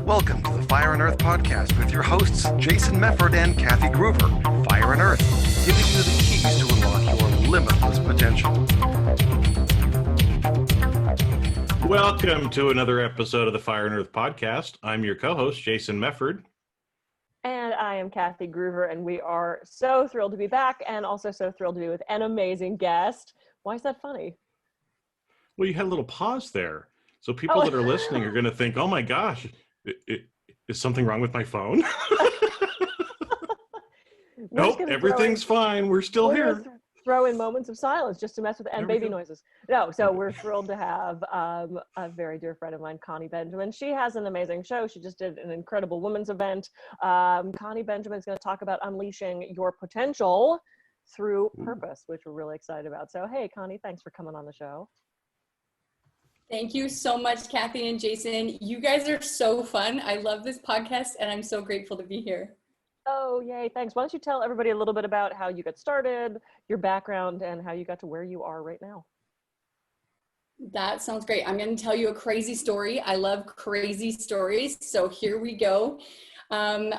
Welcome to the Fire and Earth podcast with your hosts, Jason Mefford and Kathy Groover. Fire and Earth, giving you the keys to unlock your limitless potential. Welcome to another episode of the Fire and Earth podcast. I'm your co-host, Jason Mefford. And I am Kathy Groover, and we are so thrilled to be back and also so thrilled to be with an amazing guest. Why is that funny? Well, you had a little pause there. So people that are listening are going to think, oh my gosh, is something wrong with my phone? Nope, everything's fine. We're still here. Throw in moments of silence just to mess with and baby noises. No, so we're thrilled to have a very dear friend of mine, Connie Benjamin. She has an amazing show. She just did an incredible women's event. Connie Benjamin is going to talk about unleashing your potential through purpose, which we're really excited about. So, hey, Connie, thanks for coming on the show. Thank you so much, Kathy and Jason. You guys are so fun. I love this podcast, and I'm so grateful to be here. Oh, yay. Thanks. Why don't you tell everybody a little bit about how you got started, your background, and how you got to where you are right now? That sounds great. I'm going to tell you a crazy story. I love crazy stories. So here we go. It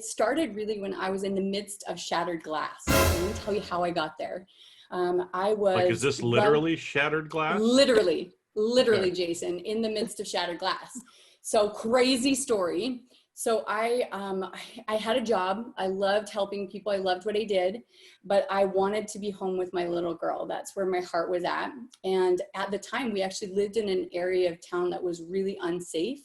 started really when I was in the midst of shattered glass. Let me tell you how I got there. Is this literally shattered glass? Literally, Okay. Jason, in the midst of shattered glass. So crazy story. So I had a job. I loved helping people. I loved what I did, but I wanted to be home with my little girl. That's where my heart was at. And at the time, we actually lived in an area of town that was really unsafe.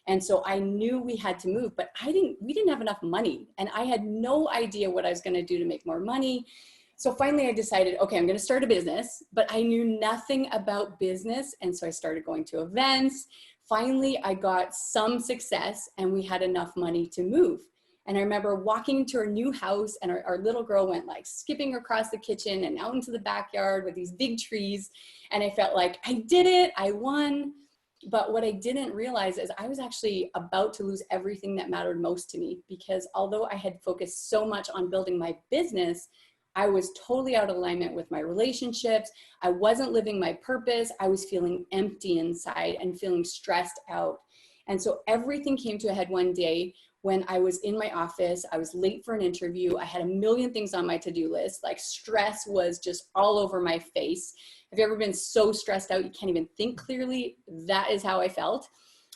And so I knew we had to move, but we didn't have enough money. And I had no idea what I was going to do to make more money. So finally I decided, okay, I'm going to start a business, but I knew nothing about business. And so I started going to events. Finally, I got some success and we had enough money to move. And I remember walking into our new house and our little girl went like skipping across the kitchen and out into the backyard with these big trees. And I felt like I did it, I won. But what I didn't realize is I was actually about to lose everything that mattered most to me, because although I had focused so much on building my business, I was totally out of alignment with my relationships. I wasn't living my purpose. I was feeling empty inside and feeling stressed out. And so everything came to a head one day when I was in my office. I was late for an interview. I had a million things on my to-do list. Like stress was just all over my face. Have you ever been so stressed out you can't even think clearly? That is how I felt.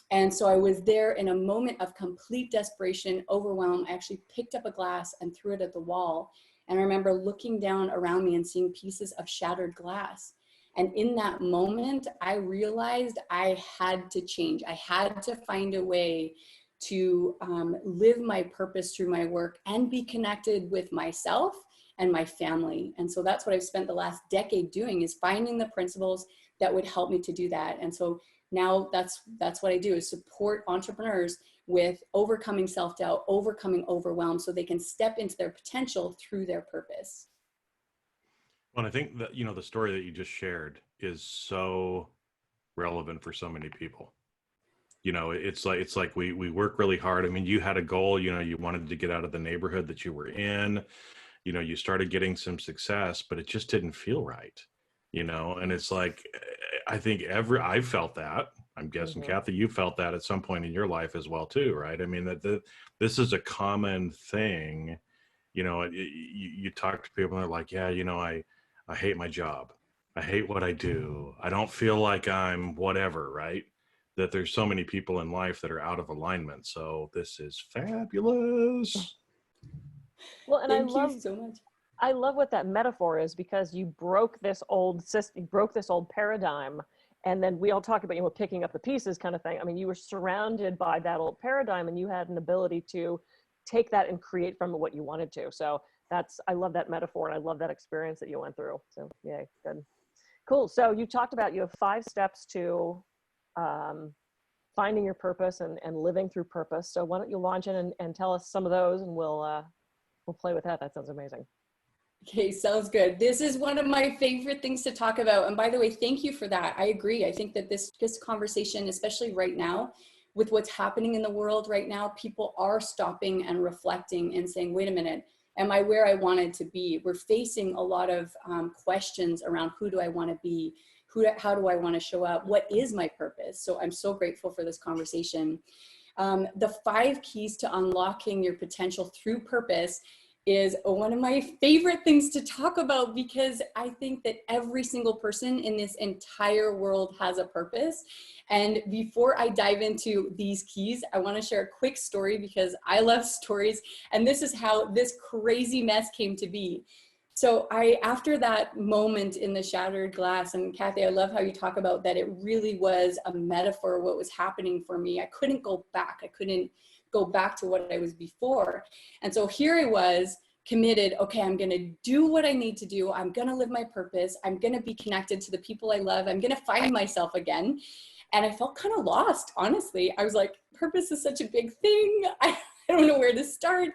And so I was there in a moment of complete desperation, overwhelm. I actually picked up a glass and threw it at the wall. And I remember looking down around me and seeing pieces of shattered glass. And in that moment, I realized I had to change. I had to find a way to live my purpose through my work and be connected with myself and my family. And so that's what I've spent the last decade doing, is finding the principles that would help me to do that. And so now that's what I do, is support entrepreneurs with overcoming self-doubt, overcoming overwhelm, so they can step into their potential through their purpose. Well, I think that, the story that you just shared is so relevant for so many people. It's like we work really hard. I mean, you had a goal, you wanted to get out of the neighborhood that you were in, you started getting some success, but it just didn't feel right, and it's like, I think I felt that. I'm guessing, Kathy, you felt that at some point in your life as well too, right? I mean, this is a common thing. You talk to people and they're like, yeah, I hate my job. I hate what I do. I don't feel like I'm whatever, right? That there's so many people in life that are out of alignment. So this is fabulous. Well, and Thank you so much. I love what that metaphor is, because you broke this old paradigm. And then we all talk about, picking up the pieces kind of thing. I mean, you were surrounded by that old paradigm and you had an ability to take that and create from it what you wanted to. So I love that metaphor, and I love that experience that you went through. So yay, good. Cool. So you talked about, you have 5 steps to finding your purpose and living through purpose. So why don't you launch in and tell us some of those, and we'll play with that. That sounds amazing. Okay, sounds good. This is one of my favorite things to talk about. And by the way, thank you for that. I agree. I think that this conversation, especially right now, with what's happening in the world right now, people are stopping and reflecting and saying, wait a minute, am I where I wanted to be? We're facing a lot of questions around, who do I want to be? How do I want to show up? What is my purpose? So I'm so grateful for this conversation. The 5 keys to unlocking your potential through purpose is one of my favorite things to talk about, because I think that every single person in this entire world has a purpose. And before I dive into these keys, I want to share a quick story, because I love stories. And this is how this crazy mess came to be. So after that moment in the shattered glass, and Kathy, I love how you talk about that it really was a metaphor, what was happening for me. I couldn't go back. I couldn't go back to what I was before. And so here I was committed, okay, I'm going to do what I need to do. I'm going to live my purpose. I'm going to be connected to the people I love. I'm going to find myself again. And I felt kind of lost, honestly. I was like, purpose is such a big thing. I don't know where to start.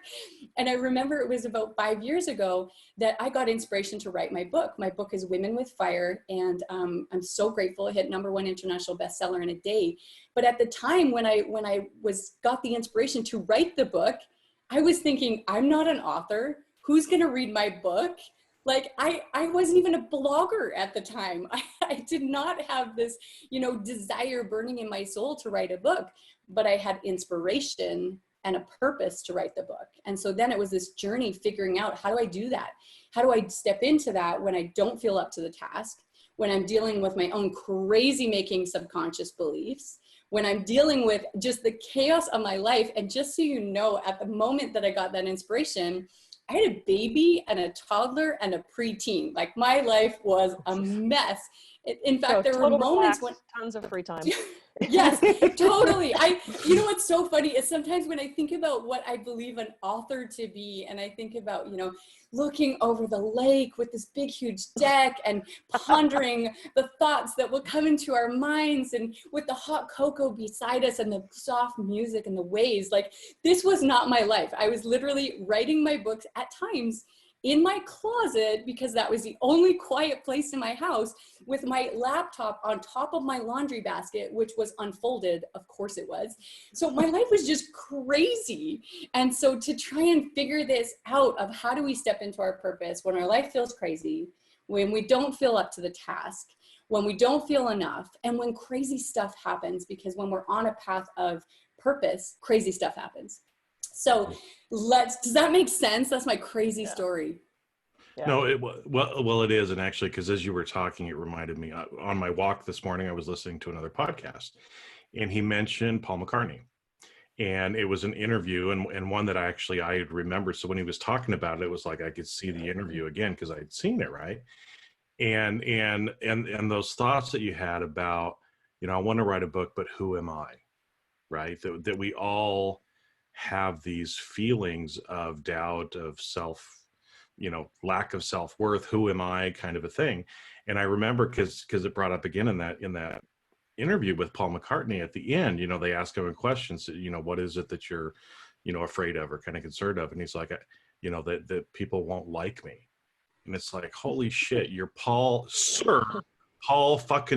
And I remember it was about 5 years ago that I got inspiration to write my book. My book is Women with Fire. And I'm so grateful. It hit #1 international bestseller in a day. But at the time when I got the inspiration to write the book, I was thinking, I'm not an author. Who's going to read my book? Like, I wasn't even a blogger at the time. I did not have this, desire burning in my soul to write a book, but I had inspiration and a purpose to write the book. And so then it was this journey figuring out, how do I do that? How do I step into that when I don't feel up to the task, when I'm dealing with my own crazy making subconscious beliefs, when I'm dealing with just the chaos of my life. And just so you know, at the moment that I got that inspiration, I had a baby and a toddler and a preteen. Like, my life was a mess. In fact, there were moments when tons of free time. Yes, totally. You know what's so funny is sometimes when I think about what I believe an author to be, and I think about, looking over the lake with this big, huge deck and pondering the thoughts that will come into our minds, and with the hot cocoa beside us and the soft music and the waves, like, this was not my life. I was literally writing my books at times in my closet, because that was the only quiet place in my house, with my laptop on top of my laundry basket, which was unfolded. Of course it was. So my life was just crazy. And so to try and figure this out of how do we step into our purpose when our life feels crazy, when we don't feel up to the task, when we don't feel enough, and when crazy stuff happens, because when we're on a path of purpose, crazy stuff happens. So does that make sense? That's my crazy story. Yeah. No, it is. And actually, because as you were talking, it reminded me, on my walk this morning, I was listening to another podcast, and he mentioned Paul McCartney, and it was an interview, and one that I remember. So when he was talking about it, it was like I could see the interview again, because I had seen it, right? And those thoughts that you had about, I want to write a book, but who am I? Right? That we all have these feelings of doubt, of self, lack of self-worth, who am I, kind of a thing. And I remember because it brought up again in that interview with Paul McCartney at the end, they ask him questions, what is it that you're, afraid of or kind of concerned of? And he's like, that people won't like me. And it's like, holy shit, you're Paul fucking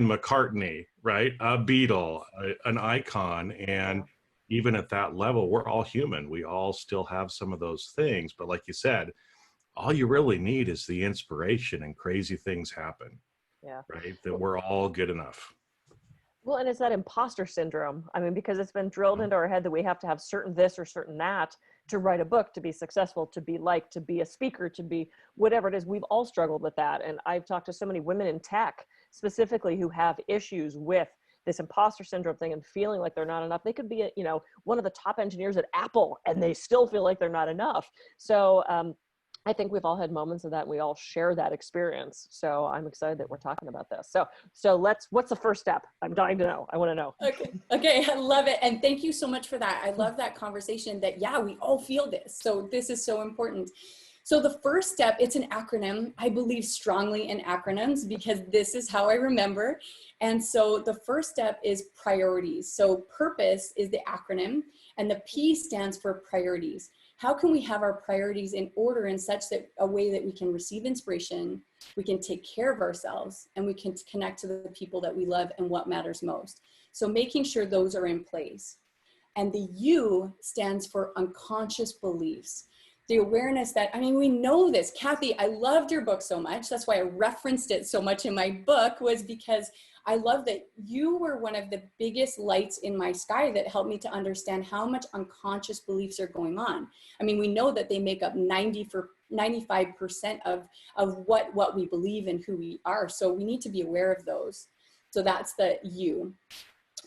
McCartney, right? A Beatle, an icon. And even at that level, we're all human. We all still have some of those things. But like you said, all you really need is the inspiration, and crazy things happen. Yeah. Right? That we're all good enough. Well, and it's that imposter syndrome. I mean, because it's been drilled into our head that we have to have certain this or certain that to write a book, to be successful, to be liked, to be a speaker, to be whatever it is. We've all struggled with that. And I've talked to so many women in tech specifically who have issues with this imposter syndrome thing and feeling like they're not enough. They could be, one of the top engineers at Apple, and they still feel like they're not enough. So I think we've all had moments of that, and we all share that experience. So I'm excited that we're talking about this. So what's the first step? I'm dying to know. I want to know. Okay. I love it. And thank you so much for that. I love that conversation that, we all feel this. So this is so important. So the first step, it's an acronym. I believe strongly in acronyms, because this is how I remember. And so the first step is priorities. So purpose is the acronym, and the P stands for priorities. How can we have our priorities in order in such that a way that we can receive inspiration, we can take care of ourselves, and we can connect to the people that we love and what matters most? So making sure those are in place. And the U stands for unconscious beliefs. the awareness that, I mean, we know this. Kathy, I loved your book so much. That's why I referenced it so much in my book, was because I love that you were one of the biggest lights in my sky that helped me to understand how much unconscious beliefs are going on. I mean, we know that they make up 95% of what we believe and who we are. So we need to be aware of those. So that's the U.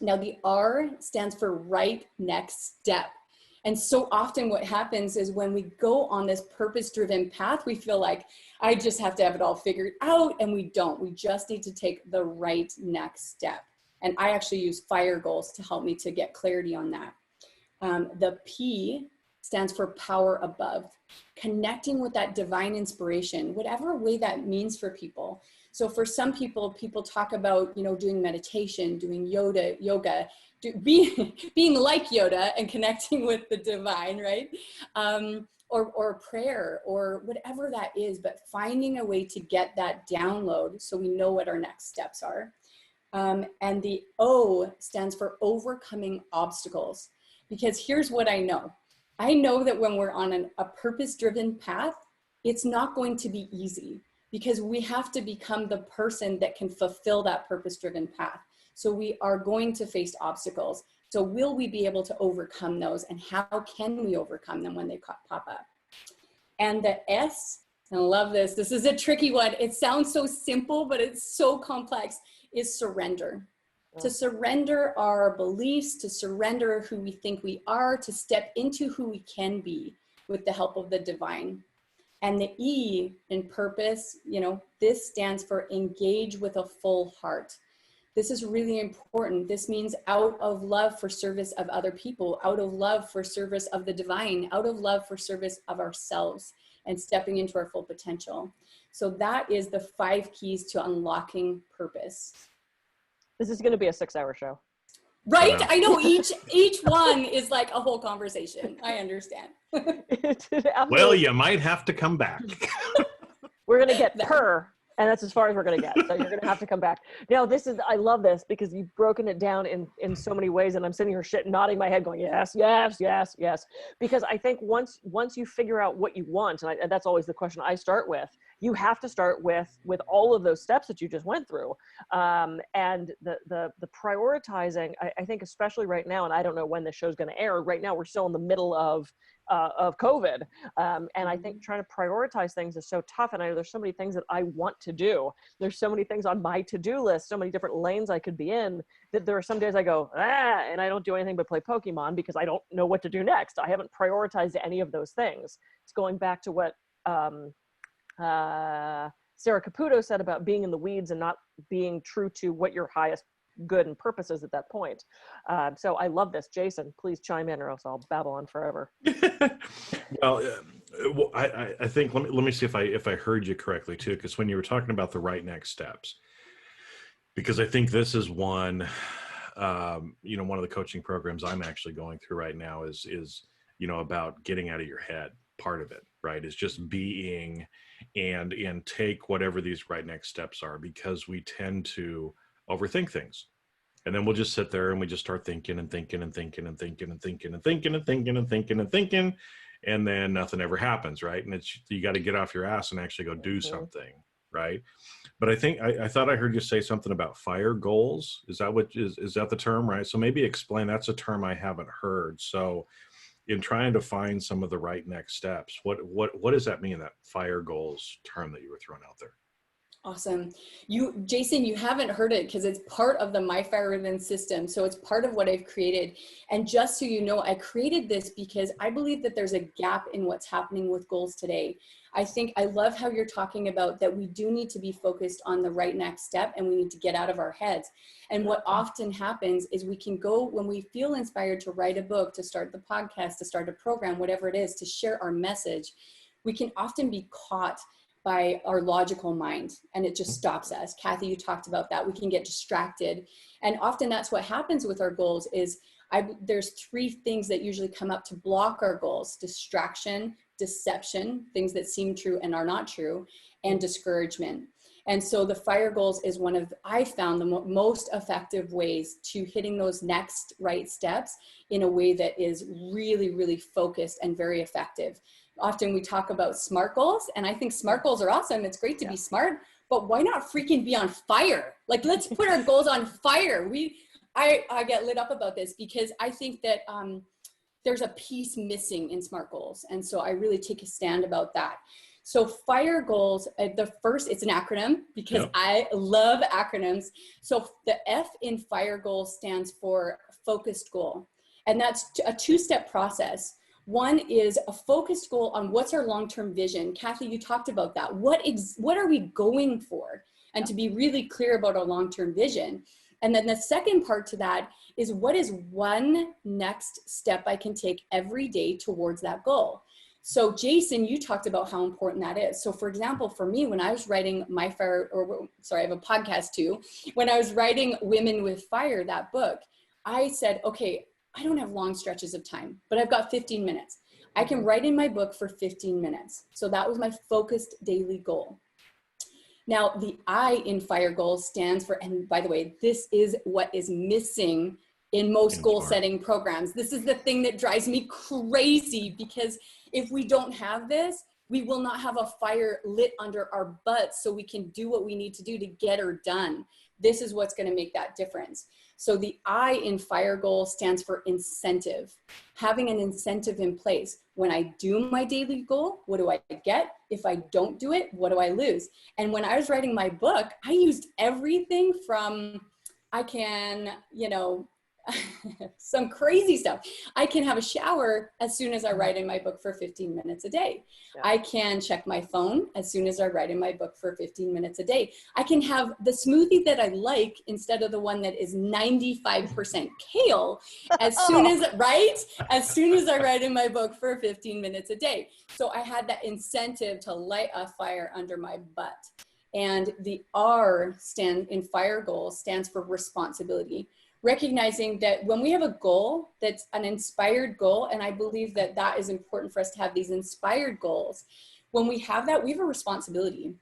Now the R stands for right next step. And so often what happens is when we go on this purpose-driven path, we feel like I just have to have it all figured out, and we don't. We just need to take the right next step. And I actually use FIRE goals to help me to get clarity on that. The P stands for power above, connecting with that divine inspiration, whatever way that means for people. So for some people, people talk about, you know, doing meditation, doing yoga, being like Yoda and connecting with the divine, right? Or prayer, or whatever that is, but finding a way to get that download so we know what our next steps are. And the O stands for overcoming obstacles, because here's what I know. I know that when we're on a purpose-driven path, it's not going to be easy, because we have to become the person that can fulfill that purpose-driven path. So we are going to face obstacles. So will we be able to overcome those, and how can we overcome them when they pop up? And the S, and I love this, this is a tricky one. It sounds so simple, but it's so complex, is surrender. Yeah. To surrender our beliefs, to surrender who we think we are, to step into who we can be with the help of the divine. And the E in purpose, you know, this stands for engage with a full heart. This is really important. This means out of love for service of other people, out of love for service of the divine, out of love for service of ourselves, and stepping into our full potential. So that is the 5 keys to unlocking purpose. This is going to be a 6-hour show. Right? I know each one is like a whole conversation. I understand. Well, you might have to come back. We're going to get per, and that's as far as we're going to get. So you're going to have to come back. Now, I love this because you've broken it down in so many ways, and I'm sitting here nodding my head going, yes, yes, yes, yes. Because I think once you figure out what you want, and that's always the question I start with, you have to start with all of those steps that you just went through. And the prioritizing, I think especially right now, and I don't know when the show's going to air, right now we're still in the middle of COVID. And I think trying to prioritize things is so tough. And I know there's so many things that I want to do. There's so many things on my to-do list, so many different lanes I could be in, that there are some days I go, and I don't do anything but play Pokemon because I don't know what to do next. I haven't prioritized any of those things. It's going back to what Sarah Caputo said about being in the weeds and not being true to what your highest good and purpose is at that point. So I love this. Jason, please chime in or else I'll babble on forever. Well, I think, let me see if I heard you correctly too, because when you were talking about the right next steps, because I think this is one, you know, one of the coaching programs I'm actually going through right now is, you know, about getting out of your head. Part of it, right, is just being and take whatever these right next steps are, because we tend to overthink things. And then we'll just sit there and we just start thinking and thinking and thinking and thinking and thinking and thinking and thinking and thinking and thinking, and then nothing ever happens, right? And you got to get off your ass and actually go do something, right? But I think I thought I heard you say something about FIRE goals. Is that the term, right? So maybe explain. That's a term I haven't heard. So in trying to find some of the right next steps, what does that mean, that FIRE goals term that you were throwing out there? Awesome. Jason, you haven't heard it because it's part of the My Fire Within system. So it's part of what I've created. And just so you know, I created this because I believe that there's a gap in what's happening with goals today. I love how you're talking about that we do need to be focused on the right next step, and we need to get out of our heads. And what often happens is we can go, when we feel inspired to write a book, to start the podcast, to start a program, whatever it is, to share our message, we can often be caught by our logical mind, and it just stops us. Kathy, you talked about that. We can get distracted. And often that's what happens with our goals is there's 3 things that usually come up to block our goals: distraction, deception, things that seem true and are not true, and discouragement. And so the FIRE goals is one of, I found, the most effective ways to hitting those next right steps in a way that is really, really focused and very effective. often we talk about SMART goals, and I think SMART goals are awesome. It's great to be smart, but why not freaking be on fire? Like, let's put our goals on fire. I get lit up about this because I think that there's a piece missing in SMART goals. And so I really take a stand about that. So FIRE goals, it's an acronym because I love acronyms. So the F in FIRE goals stands for focused goal. And that's a two-step process. One is a focused goal on what's our long-term vision. Kathy, you talked about that. What are we going for? And to be really clear about our long-term vision. And then the second part to that is, what is one next step I can take every day towards that goal? So Jason, you talked about how important that is. So for example, for me, when I was writing I have a podcast too. When I was writing Women with Fire, that book, I said, okay, I don't have long stretches of time, but I've got 15 minutes. I can write in my book for 15 minutes. So that was my focused daily goal. Now, the I in FIRE goals stands for, and by the way, this is what is missing in most goal setting programs. This is the thing that drives me crazy, because if we don't have this, we will not have a fire lit under our butts so we can do what we need to do to get her done. This is what's going to make that difference. So the I in FIRE goal stands for incentive. Having an incentive in place. When I do my daily goal, what do I get? If I don't do it, what do I lose? And when I was writing my book, I used everything from, I can, some crazy stuff. I can have a shower as soon as I write in my book for 15 minutes a day. Yeah. I can check my phone as soon as I write in my book for 15 minutes a day. I can have the smoothie that I like instead of the one that is 95% kale as soon as, as soon as I write in my book for 15 minutes a day. So I had that incentive to light a fire under my butt. And the R in FIRE goals stands for responsibility. Recognizing that when we have a goal that's an inspired goal, and I believe that that is important for us to have these inspired goals, when we have that, we have a responsibility.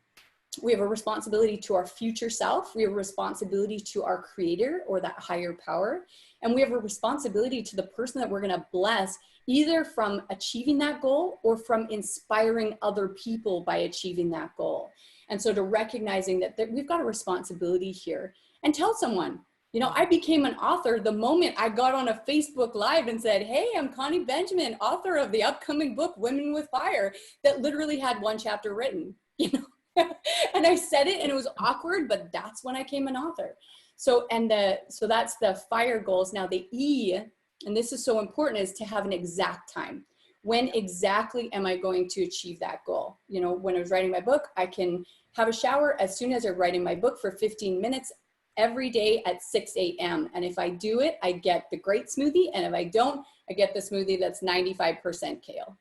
We have a responsibility to our future self. We have a responsibility to our creator or that higher power. And we have a responsibility to the person that we're going to bless, either from achieving that goal or from inspiring other people by achieving that goal. And so to recognizing that we've got a responsibility here, and tell someone, I became an author the moment I got on a Facebook Live and said, hey, I'm Connie Benjamin, author of the upcoming book, Women with Fire, that literally had one chapter written, and I said it and it was awkward, but that's when I became an author. So that's the FIRE goals. Now the E, and this is so important, is to have an exact time. When exactly am I going to achieve that goal? When I was writing my book, I can have a shower as soon as I'm writing my book for 15 minutes every day at 6 a.m. And if I do it, I get the great smoothie. And if I don't, I get the smoothie that's 95% kale.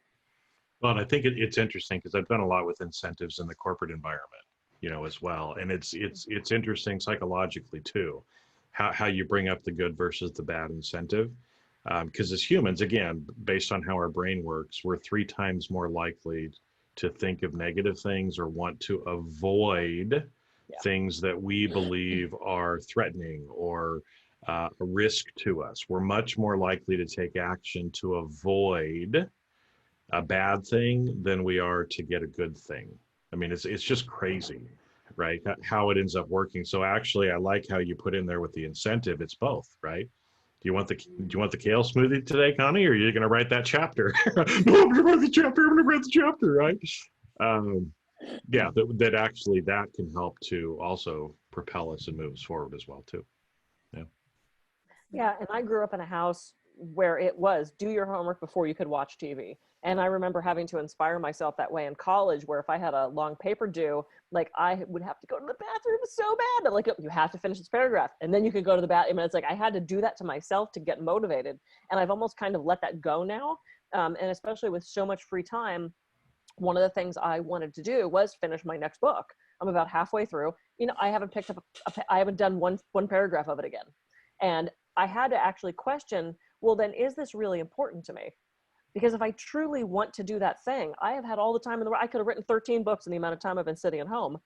Well, and I think it's interesting because I've done a lot with incentives in the corporate environment, as well. And it's interesting psychologically too, how you bring up the good versus the bad incentive. Because as humans, again, based on how our brain works, we're 3 times more likely to think of negative things or want to avoid things that we believe are threatening or a risk to us. We're much more likely to take action to avoid a bad thing than we are to get a good thing. I mean, it's just crazy, right? How it ends up working. So actually, I like how you put in there with the incentive. It's both, right? Do you want the kale smoothie today, Connie, or are you going to write that chapter? No, I'm going to write the chapter. I'm going to write the chapter, right? That actually that can help to also propel us and move us forward as well too. And I grew up in a house where it was do your homework before you could watch TV. And I remember having to inspire myself that way in college, where if I had a long paper due, like I would have to go to the bathroom so bad that like, you have to finish this paragraph and then you could go to the bathroom. And it's like, I had to do that to myself to get motivated. And I've almost kind of let that go now. And especially with so much free time, one of the things I wanted to do was finish my next book. I'm about halfway through. I haven't picked up, I haven't done one paragraph of it again. And I had to actually question, well, then is this really important to me? Because if I truly want to do that thing, I have had all the time in the world. I could have written 13 books in the amount of time I've been sitting at home.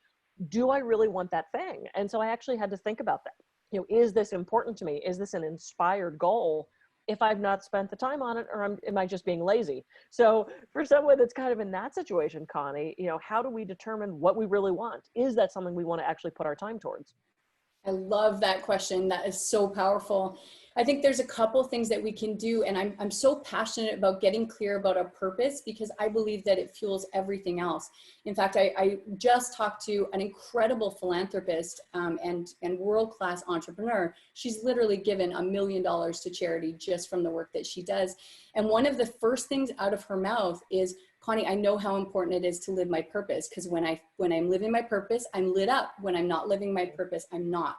Do I really want that thing? And so I actually had to think about that. Is this important to me? Is this an inspired goal? if I've not spent the time on it, or am I just being lazy? So for someone that's kind of in that situation, Connie, how do we determine what we really want? Is that something we want to actually put our time towards? I love that question. That is so powerful. I think there's a couple things that we can do. And I'm so passionate about getting clear about our purpose because I believe that it fuels everything else. In fact, I just talked to an incredible philanthropist and world-class entrepreneur. She's literally given $1 million to charity just from the work that she does. And one of the first things out of her mouth is, Connie, I know how important it is to live my purpose, because when I'm living my purpose, I'm lit up. When I'm not living my purpose, I'm not.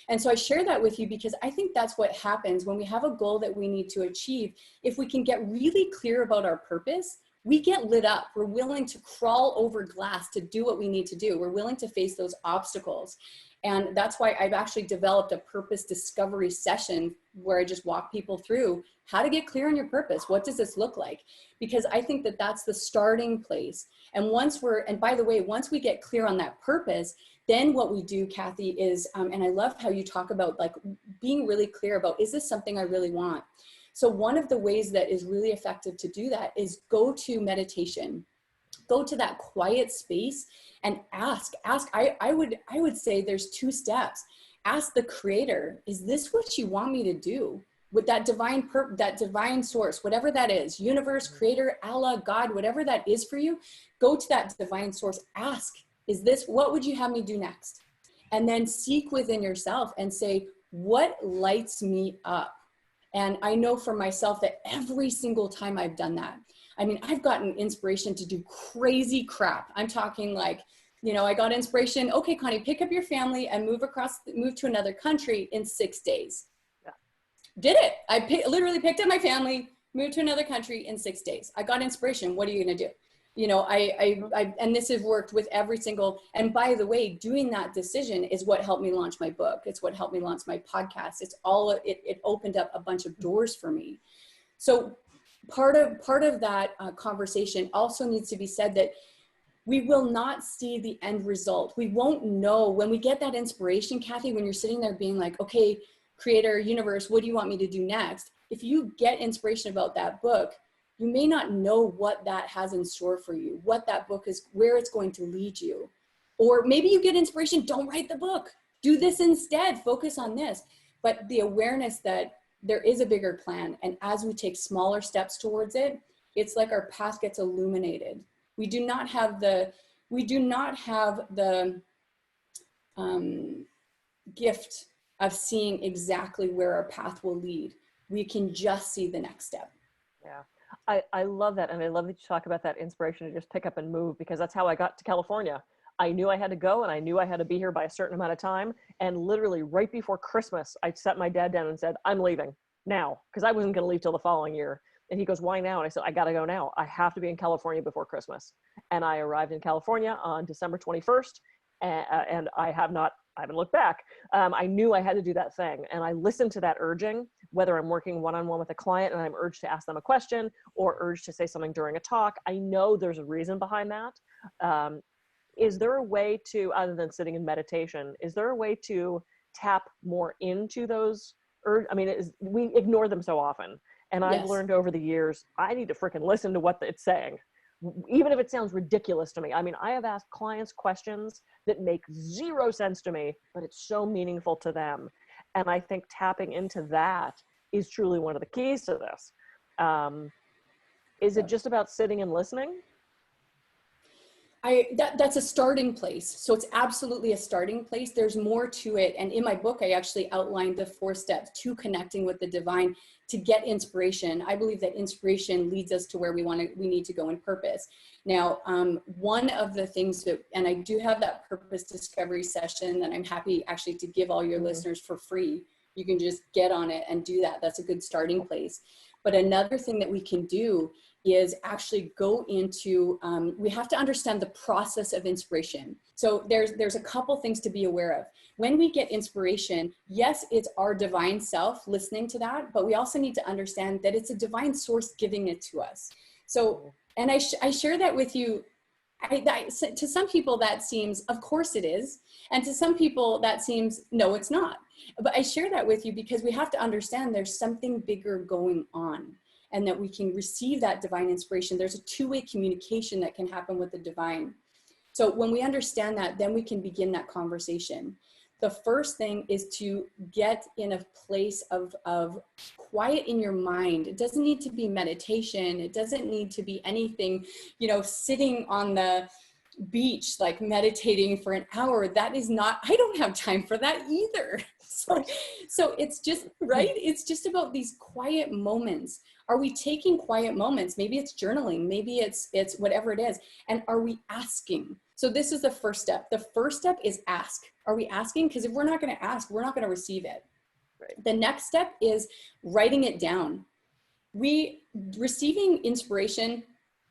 And so I share that with you because I think that's what happens when we have a goal that we need to achieve. If we can get really clear about our purpose, we get lit up. We're willing to crawl over glass to do what we need to do. We're willing to face those obstacles. And that's why I've actually developed a purpose discovery session where I just walk people through how to get clear on your purpose. What does this look like? Because I think that that's the starting place. And and by the way, once we get clear on that purpose, then what we do, Kathy, is, and I love how you talk about like being really clear about, is this something I really want? So one of the ways that is really effective to do that is go to meditation. Go to that quiet space and ask. I would say there's 2 steps. Ask the creator, is this what you want me to do? With that divine source, whatever that is, universe, creator, Allah, God, whatever that is for you, go to that divine source. Ask, what would you have me do next? And then seek within yourself and say, what lights me up? And I know for myself that every single time I've done that, I mean, I've gotten inspiration to do crazy crap. I'm talking like, I got inspiration. Okay, Connie, pick up your family and move to another country in 6 days. Yeah. Did it. I literally picked up my family, moved to another country in 6 days. I got inspiration. What are you going to do? And this has worked with every single, and by the way, doing that decision is what helped me launch my book. It's what helped me launch my podcast. It opened up a bunch of doors for me. So part of that conversation also needs to be said that we will not see the end result. We won't know when we get that inspiration, Kathy, when you're sitting there being like, okay, creator, universe, what do you want me to do next? If you get inspiration about that book, you may not know what that has in store for you, what that book is, where it's going to lead you. Or maybe you get inspiration, don't write the book. Do this instead, focus on this. But the awareness that there is a bigger plan, and as we take smaller steps towards it, it's like our path gets illuminated. We do not have the gift of seeing exactly where our path will lead. We can just see the next step. Yeah. I love that. And I love that you talk about that inspiration to just pick up and move, because that's how I got to California. I knew I had to go, and I knew I had to be here by a certain amount of time. And literally right before Christmas, I sat my dad down and said, I'm leaving now, because I wasn't going to leave till the following year. And he goes, why now? And I said, I got to go now. I have to be in California before Christmas. And I arrived in California on December 21st. And I haven't looked back. I knew I had to do that thing. And I listened to that urging, whether I'm working one-on-one with a client and I'm urged to ask them a question or urged to say something during a talk. I know there's a reason behind that. Is there a way to, other than sitting in meditation, is there a way to tap more into those we ignore them so often. And I've learned over the years, I need to freaking listen to what it's saying, even if it sounds ridiculous to me. I mean, I have asked clients questions that make zero sense to me, but it's so meaningful to them. And I think tapping into that is truly one of the keys to this. Is it just about sitting and listening? That's a starting place. So it's absolutely a starting place. There's more to it. And in my book, I actually outlined the 4 steps to connecting with the divine to get inspiration. I believe that inspiration leads us to where we need to go in purpose. Now, one of the things and I do have that purpose discovery session that I'm happy actually to give all your listeners for free. You can just get on it and do that. That's a good starting place. But another thing that we can do is actually go into, we have to understand the process of inspiration. So there's a couple things to be aware of. When we get inspiration, yes, it's our divine self listening to that, but we also need to understand that it's a divine source giving it to us. So, and I share that with you To some people that seems, of course it is. And to some people that seems, no, it's not. But I share that with you because we have to understand there's something bigger going on, and that we can receive that divine inspiration. There's a two-way communication that can happen with the divine. So when we understand that, then we can begin that conversation. The first thing is to get in a place of quiet in your mind. It doesn't need to be meditation. It doesn't need to be anything, sitting on the beach, like meditating for an hour. That is not, I don't have time for that either. So it's just, right? It's just about these quiet moments. Are we taking quiet moments? Maybe it's journaling, maybe it's whatever it is. And are we asking? So this is the first step. The first step is ask. Are we asking? Because if we're not going to ask, we're not going to receive it. Right. The next step is writing it down. Receiving inspiration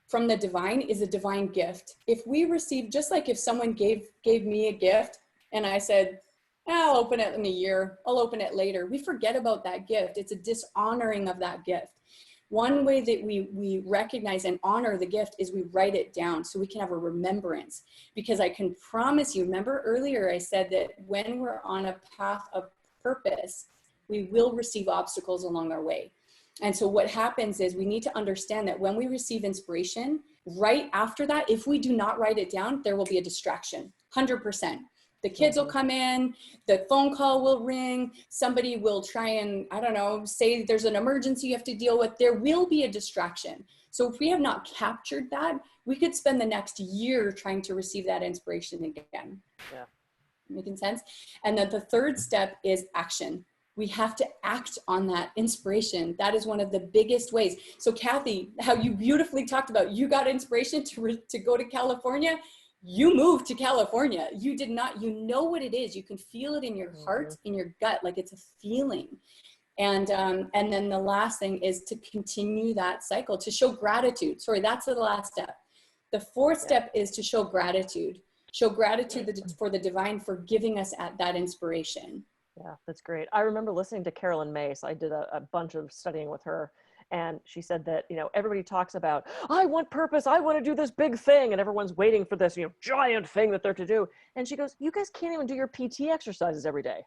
from the divine is a divine gift. If we receive, just like if someone gave me a gift and I said, I'll open it in a year, I'll open it later, we forget about that gift. It's a dishonoring of that gift. One way that we recognize and honor the gift is we write it down so we can have a remembrance. Because I can promise you, remember earlier I said that when we're on a path of purpose, we will receive obstacles along our way. And so what happens is we need to understand that when we receive inspiration, right after that, if we do not write it down, there will be a distraction, 100%. The kids will come in, the phone call will ring, somebody will try and, I don't know, say there's an emergency you have to deal with. There will be a distraction. So if we have not captured that, we could spend the next year trying to receive that inspiration again. Yeah. Making sense? And then the third step is action. We have to act on that inspiration. That is one of the biggest ways. So Kathy, how you beautifully talked about, you got inspiration to go to California. You moved to California. You did not, you know what it is. You can feel it in your heart, in your gut, like it's a feeling. And then the last thing is to continue that cycle, to show gratitude. Sorry, that's the last step. The fourth step is to show gratitude. Show gratitude for the divine for giving us that inspiration. Yeah, that's great. I remember listening to Carolyn Mace. I did a bunch of studying with her. And she said that, everybody talks about, I want purpose. I want to do this big thing. And everyone's waiting for this, giant thing that they're to do. And she goes, you guys can't even do your PT exercises every day.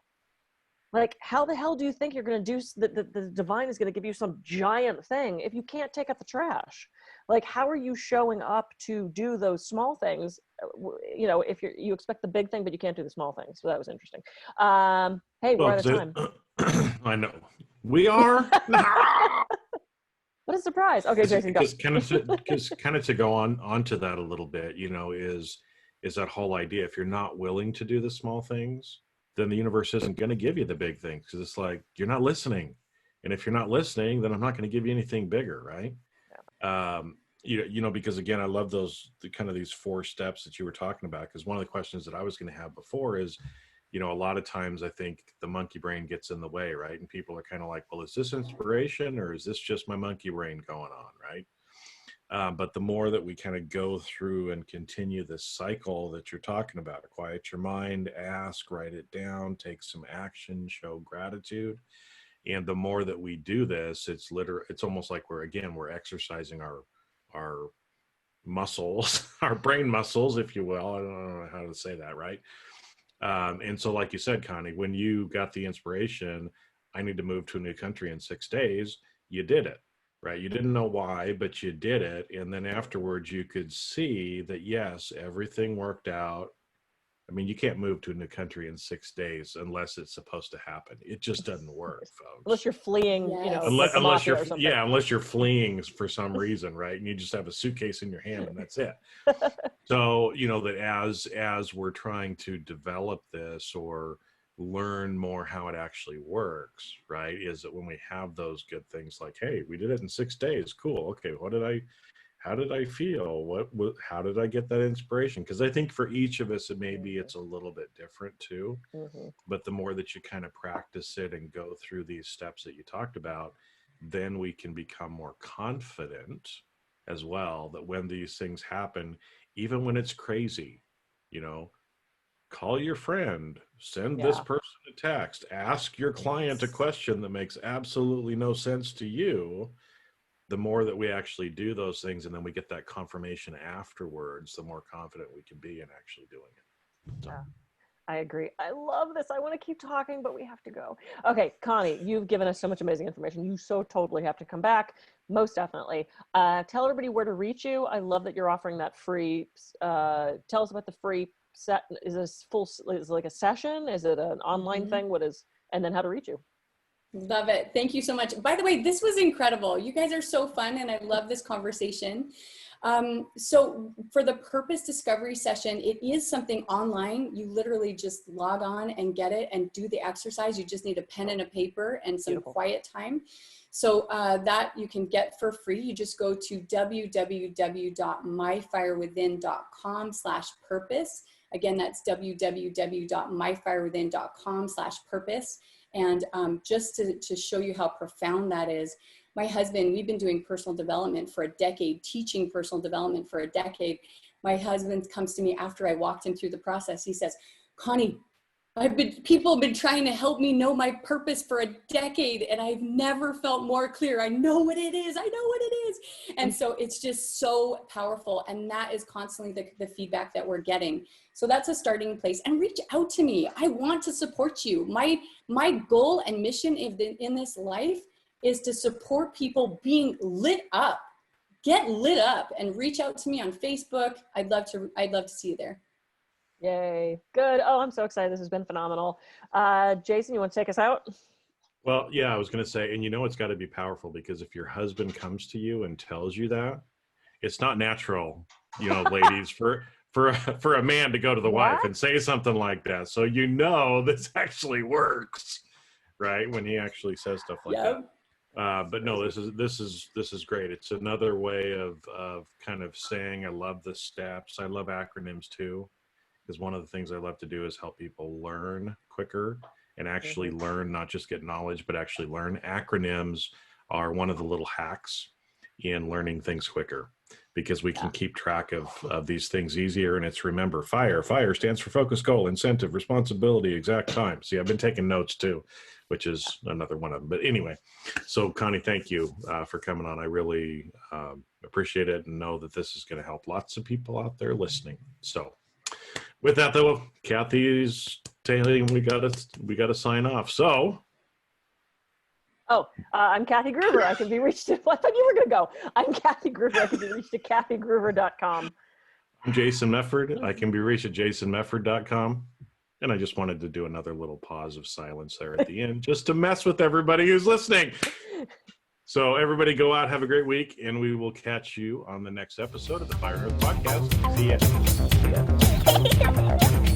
Like, how the hell do you think you're going to do, the divine is going to give you some giant thing if you can't take out the trash? Like, how are you showing up to do those small things? If you expect the big thing, but you can't do the small things. So that was interesting. Hey, we're out of time. I know. We are. What a surprise. Okay, Jason, go. Because kind of to go onto that a little bit, is that whole idea. If you're not willing to do the small things, then the universe isn't going to give you the big things, because it's like, you're not listening. And if you're not listening, then I'm not going to give you anything bigger, right? Yeah. Because again, I love these 4 steps that you were talking about, because one of the questions that I was going to have before is, a lot of times I think the monkey brain gets in the way, right? And people are kind of like, well, is this inspiration or is this just my monkey brain going on, right? But the more that we kind of go through and continue this cycle that you're talking about, quiet your mind, ask, write it down, take some action, show gratitude. And the more that we do this, it's almost like we're exercising our muscles, our brain muscles, if you will. I don't know how to say that, right? And so like you said, Connie, when you got the inspiration, I need to move to a new country in 6 days, you did it, right? You didn't know why, but you did it. And then afterwards you could see that, yes, everything worked out. I mean, you can't move to a new country in 6 days unless it's supposed to happen. It just doesn't work, folks. Unless you're fleeing, Yes. Unless you're, or something. yeah, unless you're fleeing for some reason, right? And you just have a suitcase in your hand and that's it. So, that as we're trying to develop this or learn more how it actually works, right? Is that when we have those good things like, hey, we did it in 6 days. Cool. Okay. How did I feel? How did I get that inspiration? Because I think for each of us, it's a little bit different too. Mm-hmm. But the more that you kind of practice it and go through these steps that you talked about, then we can become more confident as well, that when these things happen, even when it's crazy, call your friend, send this person a text, ask your client a question that makes absolutely no sense to you. the more that we actually do those things and then we get that confirmation afterwards, the more confident we can be in actually doing it. So. Yeah, I agree. I love this. I want to keep talking, but we have to go. Okay, Connie, you've given us so much amazing information. You so totally have to come back. Most definitely. Tell everybody where to reach you. I love that you're offering that free. Tell us about the free set. Is this full? Is it like a session? Is it an online thing? What is? And then how to reach you. Love it. Thank you so much. By the way, this was incredible. You guys are so fun and I love this conversation. So for the purpose discovery session, it is something online. You literally just log on and get it and do the exercise. You just need a pen and a paper and some quiet time. So that you can get for free. You just go to www.myfirewithin.com/purpose. Again, that's www.myfirewithin.com/purpose. And just to show you how profound that is, my husband, we've been doing personal development for a decade, teaching personal development for a decade. My husband comes to me after I walked him through the process. He says, Connie, people have been trying to help me know my purpose for a decade and I've never felt more clear. I know what it is. I know what it is. And so it's just so powerful. And that is constantly the feedback that we're getting. So that's a starting place, and reach out to me. I want to support you. My goal and mission in this life is to support people being lit up. Get lit up and reach out to me on Facebook. I'd love to see you there. Yay. Good. Oh, I'm so excited. This has been phenomenal. Jason, you want to take us out? Well, yeah, I was going to say, and it's got to be powerful, because if your husband comes to you and tells you that, it's not natural, ladies, for a man to go to the wife and say something like that. So this actually works, right? When he actually says stuff like that. But no, this is great. It's another way of kind of saying I love the steps. I love acronyms too, because one of the things I love to do is help people learn quicker and actually learn, not just get knowledge, but actually learn. Acronyms are one of the little hacks in learning things quicker, because we can keep track of these things easier. And it's, remember, FIRE stands for focus, goal, incentive, responsibility, exact time. See, I've been taking notes too, which is another one of them. But anyway, so Connie, thank you for coming on. I really appreciate it, and know that this is going to help lots of people out there listening. So with that though, Kathy's saying we gotta sign off. So I'm Kathy Gruber. I can be reached at, I thought you were going to go. I'm Kathy Gruber. I can be reached at kathygruber.com. I'm Jason Mefford. I can be reached at jasonmefford.com. And I just wanted to do another little pause of silence there at the end, just to mess with everybody who's listening. So everybody go out, have a great week, and we will catch you on the next episode of the Fire and Earth Podcast. See ya.